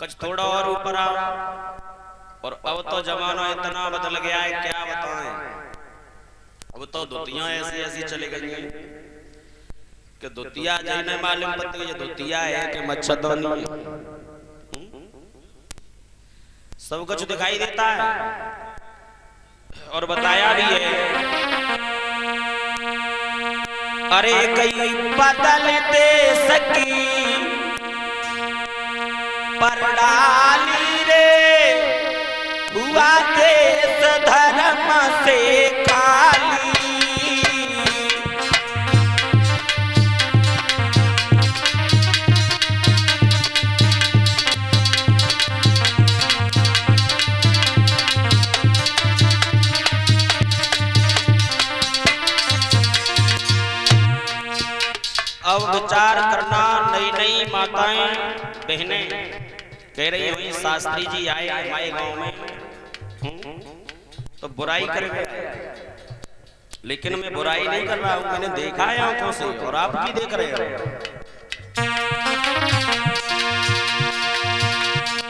कुछ थोड़ा और ऊपर आओ। और अब तो जमाना इतना बदल गया है, क्या बताएं। अब तो धोतियां ऐसी ऐसी चली गई हैं कि धोतिया जाने मालूम पड़ती है धोतिया है कि मच्छरदानी है। सब कुछ दिखाई देता है और बताया भी है। अरे कई बदल दे सकी पर डाली रे हुआ देश धर्म से खाली। अब विचार करना, नई नई माताएं बहनें कह रही हुई शास्त्री जी आए हमारे गांव में तो बुराई करेंगे, लेकिन मैं बुराई नहीं कर रहा हूं, मैंने देखा है आंखों से और आप भी देख रहे हो।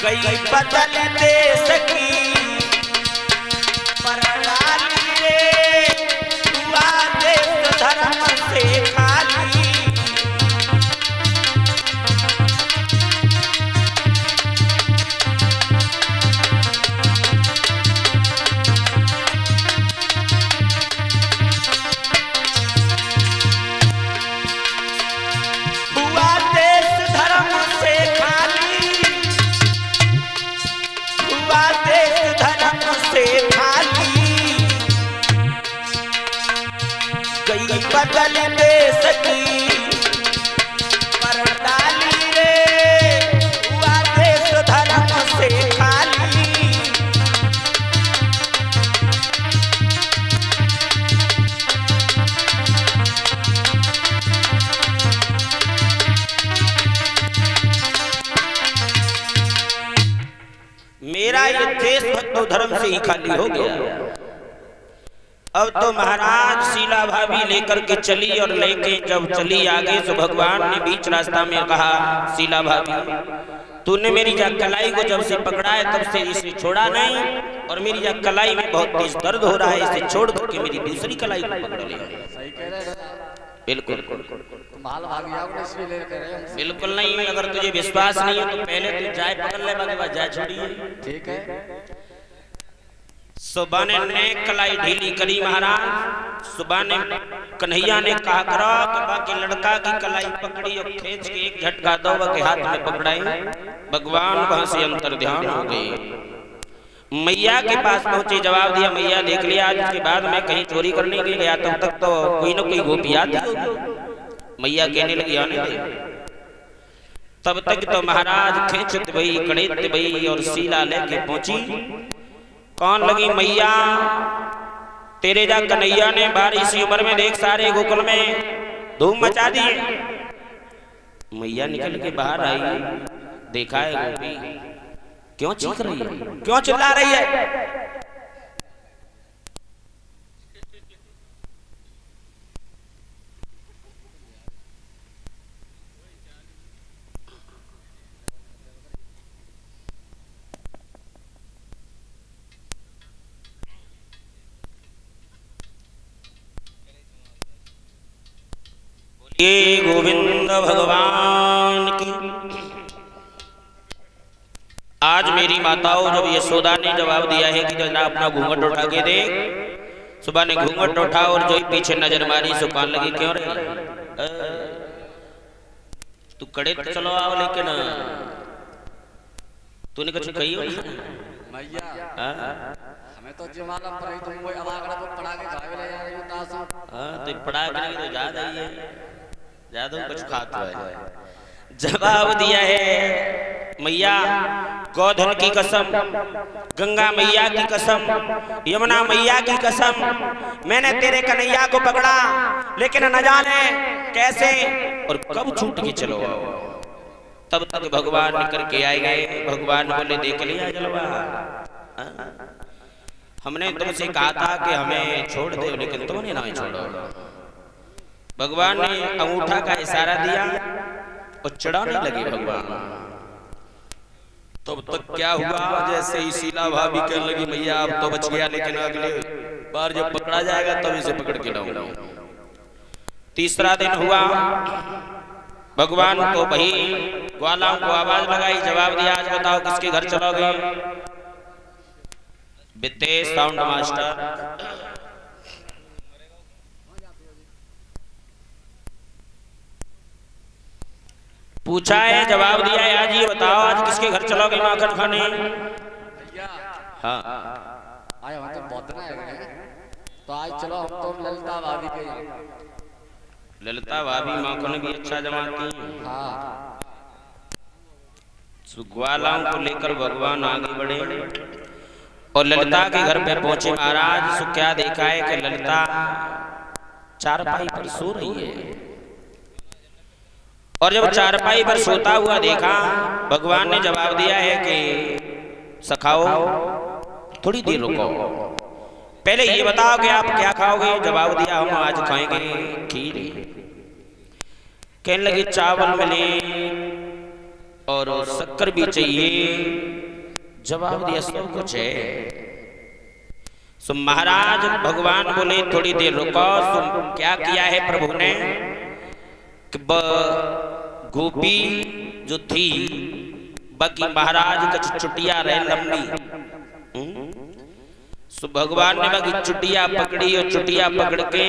कई बदल दे सकी पर डाली रे हुआ देश धर्म से खाली। बदल दे सकी पर डाली रे हुआ देश धर्म से खाली। मेरा ये देश भक्त धर्म से ही खाली हो गया। अब तो महाराज शीला भाभी लेकर के चली और लेके जब चली आगे तो भगवान ने बीच रास्ता में कहा, शीला भाभी तूने मेरी जा कलाई को जब से पकड़ा है तब से इसे छोड़ा नहीं और मेरी जा कलाई में बहुत तेज दर्द हो रहा है, इसे छोड़ करके मेरी दूसरी कलाई को पकड़ ले। सही कह रहे हैं। बिल्कुल बिल्कुल नहीं। अगर तुझे विश्वास नहीं है तो पहले तू जाए पकड़ ले, बाकी बात जाए छोड़िए। ठीक है। सुबह ने कलाई ढीली करी महाराज। सुबह ने कन्हैया ने कहा करो कि बाकी लड़का की कलाई पकड़ी और खींच के एक झटका दो के हाथ में पकड़ाई। भगवान वहां से अंतर ध्यान हो गए। मैया के पास पहुंचे, जवाब दिया मैया देख लिया आज के बाद मैं कहीं चोरी करने के लिए गया तब तक तो कोई ना कोई गोपी आती होगी। मैया कहने लगी आने दे। तब तक तो महाराज खींचत भई कड़ेत भई और शीला लेके पहुंची। कौन लगी मैया तेरे जा कन्हैया ने बारिश की उम्र में देख सारे गोकुल में धूम मचा दी। मैया निकल के बाहर आई, देखा है गोपी क्यों चीख रही है, क्यों चिल्ला रही है। ये गोविंद भगवान की। आज मेरी माताओं जब यशोदा ने जवाब दिया है कि जरा अपना घूंघट उठा के दे, सुबह ने घूंघट उठा और जो ही पीछे नजर मारी सो कान लगी क्यों रही तू कड़े तो चलो आओ, लेकिन तूने कुछ कही हो मैया हमें तो जो मालूम पड़ी तुम वो अवागड़ा को पड़ा के घावे ले जा रही हो तासो। तो पड़ा के नहीं तो ज्यादा ही है, ज्यादा कुछ खाता है। जवाब दिया है मैया गोधन की कसम, गंगा मैया की कसम, यमुना मैया की कसम, मैंने तेरे कन्हैया को पकड़ा लेकिन न जाने कैसे और कब छूट के चलो। तब तक भगवान निकल के आए गए। भगवान बोले देख लिया जलवा, हमने तुमसे कहा था कि हमें छोड़ दो लेकिन तुमने ना छोड़ो। भगवान ने अंगूठा का इशारा दिया और चढ़ाने लगे। भगवान तब तक क्या हुआ, जैसे ही शीला भाभी कहने लगी मैया अब तो बच गया, लेकिन अगले बार जब पकड़ा जाएगा तब इसे पकड़ के लाऊंगा। तीसरा दिन हुआ, भगवान को भाई ग्वालाओं को आवाज लगाई, जवाब दिया आज बताओ किसके घर चलोगे। विदेश साउंड मास्टर पूछा है, जवाब दिया है, आज ये बताओ आज किसके घर चलोगे माखन खाने। भैया हाँ आए हम तो बहुत ना है, तो आज चलो हम तो ललिता भाभी के यहाँ। ललिता भाभी माखन भी अच्छा जमाती हैं। हाँ ग्वालाओं को लेकर भगवान आगे बढ़े और ललिता के घर पे पहुंचे। महाराज सो क्या देखा है कि ललिता चारपाई पर सो रही है, और जब चारपाई पर सोता हुआ देखा, भगवान ने जवाब दिया है कि सखाओ थोड़ी देर रुको, पहले ये बताओ कि आप क्या खाओगे। जवाब दिया हम आज खाएंगे खीर। कहने लगे चावल मिले और शक्कर भी चाहिए। जवाब दिया सब कुछ है। सो महाराज भगवान बोले थोड़ी देर रुको। सो क्या किया है प्रभु ने कि गोपी जो थी बाकी महाराज का चुटिया रहे लंबी, सो भगवान ने बाकी चुटिया पकड़ी और चुटिया पकड़ के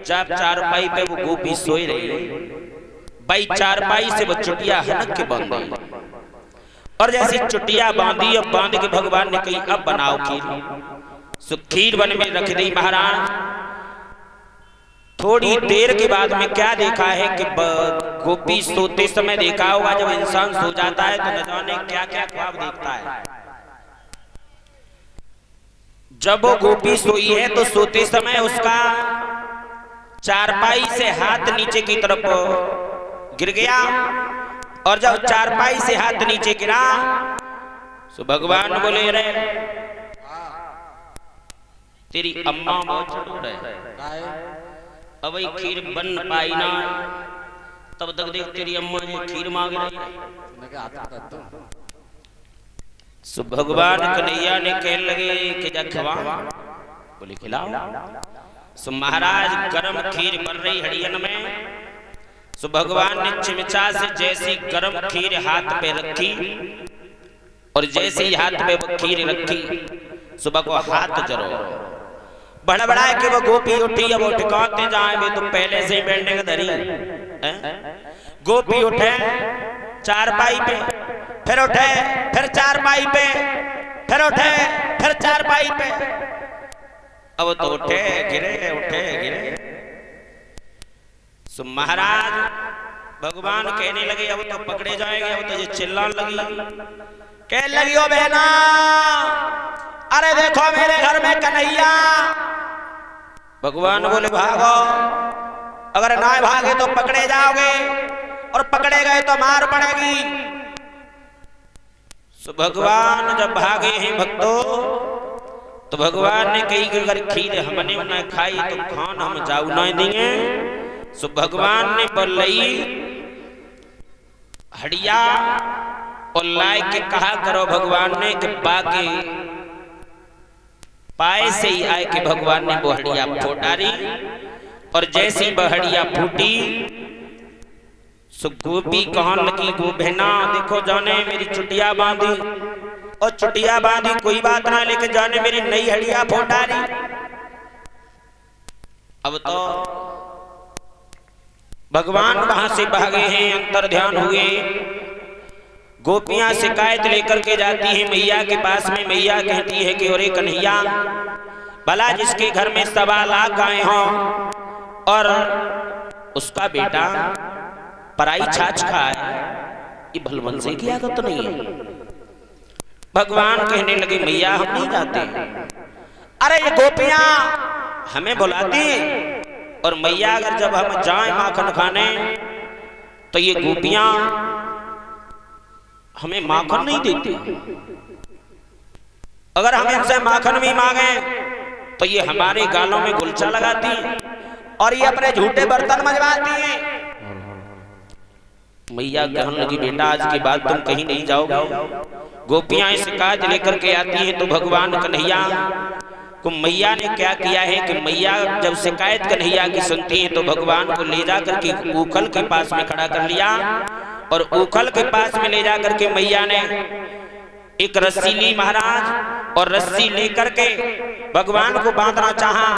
जब चारपाई पे वो गोपी सोई रही, भाई चारपाई से वो चुटिया हनक के बांध दी, और जैसी चुटिया बांधी और बांध के भगवान ने कही अब बनाओ खीर। सो खीर बन में रख दी महाराज। थोड़ी देर के बाद में क्या देखा है कि गोपी सोते समय देखा होगा, जब इंसान सो जाता है तो न जाने क्या क्या ख्वाब देखता है। जब वो गोपी सोई है तो सोते समय उसका चारपाई से हाथ नीचे की तरफ गिर गया, और जब चारपाई से हाथ नीचे गिरा तो भगवान बोले रे तेरी अम्मा बहुत चतुर है, अब खीर बन पाई ना, तब तक देख तेरी अम्मा जी खीर मांग रही है। सो भगवान कन्हैया ने कहने लगे कि जा खवा, बोले खिलाओ। सो महाराज गरम खीर बन रही हड़ियन में। सो भगवान ने चिमचा से जैसी गरम खीर हाथ पे रखी, और जैसे ही हाथ पे वो खीर रखी सुबह को हाथ जरो बड़बड़ाए कि वो गोपी उठी। अब वो ठिकाते जाए वे तो पहले से ही बैठने का धरी। गोपी उठे चारपाई पे, फिर उठे फिर चारपाई पे, फिर उठे फिर चारपाई पे। अब तो उठे गिरे उठे गिरे। सो महाराज भगवान कहने लगे अब तो पकड़े जाएंगे। अब तो ये चिल्लाने लगी, कह लगी ओ बहना अरे देखो मेरे घर में कन्हैया। भगवान बोले भागो, अगर ना भागे तो पकड़े जाओगे, और पकड़े गए तो मार पड़ेगी। सो भगवान जब भागे हैं भक्तों, तो भगवान ने कही कि अगर खीर हमने न खाई तो खान हम जाऊ नहीं देंगे। सो भगवान ने बोलई हड़िया और लाए के कहा करो भगवान ने कि बाकी पाए से ही आए कि भगवान ने वो हड़िया फुटारी, और जैसी बहड़िया फूटी सो गोपी कहने लगी गो बहना देखो जाने मेरी चुटिया बांधी, और चुटिया बांधी कोई बात ना, लेके जाने मेरी नई हड़िया फुटारी। अब तो भगवान वहां से भागे हैं, अंतर ध्यान हुए। गोपियां शिकायत लेकर के जाती हैं मैया के पास में। मैया कहती है कि अरे कन्हैया भला जिसके घर में 1.25 लाख गाय हों और उसका बेटा पराई छाछ खाए, ये भलवन से की आदत नहीं है। भगवान कहने लगे मैया हम नहीं जाते। अरे ये गोपियां हमें बुलाती, और मैया अगर जब हम जाएं माखन खाने तो ये गोपियां हमें माखन नहीं देती। अगर हम इनसे माखन भी मांगे तो ये हमारे गालों में गुलचा लगाती, और ये अपने झूठे बर्तन मजवाती हैं। मैया कहने लगी बेटा आज के बाद तुम कहीं नहीं जाओगे, गोपियां शिकायत लेकर के आती हैं तो भगवान कन्हैया को मैया ने क्या किया है कि मैया जब शिकायत कन्हैया की सुनती है तो भगवान को ले जाकर के उखल के पास में खड़ा कर लिया और उखल के पास में ले जाकर के मैया ने एक रस्सी ली महाराज और रस्सी लेकर के भगवान को बांधना चाहा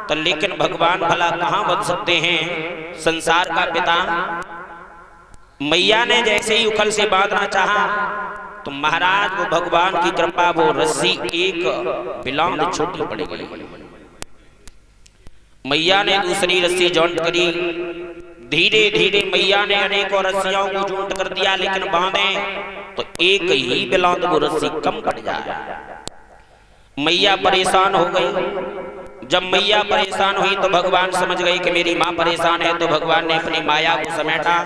तो लेकिन भगवान भला कहां बंध सकते हैं संसार का पिता। मैया ने जैसे ही उखल से बांधना चाहा तो महाराज वो भगवान की कृपा वो रस्सी एक बिलांद छोटी पड़ गई। मैया ने दूसरी रस्सी जॉइंट करी, धीरे धीरे मैया ने अनेकों रस्सियों को जॉइंट कर दिया लेकिन बांधे तो एक ही बिलांद वो रस्सी कम पड़ जाए। मैया परेशान हो गई। जब मैया परेशान हुई तो भगवान समझ गए कि मेरी माँ परेशान है तो भगवान ने अपनी माया को समेटा,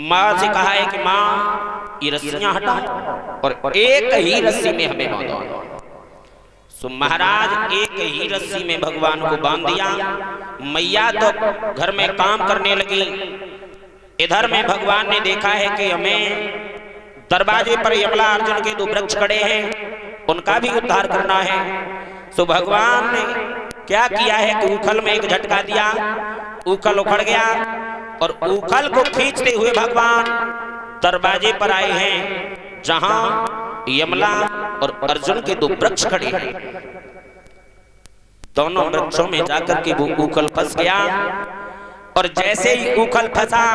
माँ से कहा है कि माँ ये रस्सियां हटा और एक ही रस्सी में हमें बांधो। सो महाराज एक ही रस्सी में भगवान को बांध दिया। मैया तो घर में काम करने लगी। इधर में भगवान ने देखा है कि हमें दरवाजे पर यमला अर्जुन के 2 वृक्ष खड़े हैं, उनका भी उद्धार करना है। सो भगवान ने क्या किया है कि उखल में एक झटका दिया, उखल उखड़ गया और उखल को खींचते हुए भगवान दरवाजे पर आए हैं जहां यमला और अर्जुन के 2 वृक्ष खड़े हैं। दोनों वृक्षों में जाकर के वो उखल फंस गया और जैसे ही उखल फंसा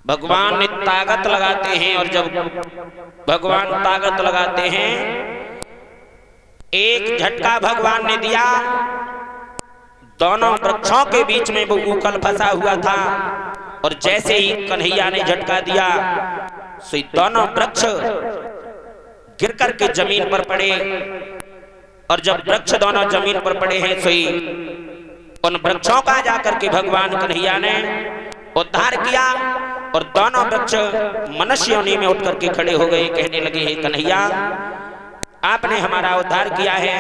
भगवान ने ताकत लगाते हैं और जब भगवान ताकत लगाते हैं एक झटका भगवान ने दिया, दोनों वृक्षों के बीच में वो उखल फंसा हुआ था और जैसे ही कन्हैया ने झटका दिया सो दोनों वृक्ष गिर करके जमीन पर पड़े और जब वृक्ष दोनों जमीन पर पड़े हैं सो उन वृक्षों का जाकर के भगवान कन्हैया ने उद्धार किया और दोनों वृक्ष मनुष्य योनि में उठ करके खड़े हो गए। कहने लगे हे कन्हैया आपने हमारा उद्धार किया है।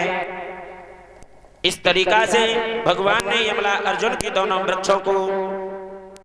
इस तरीका से भगवान ने यमला अर्जुन के दोनों वृक्षों को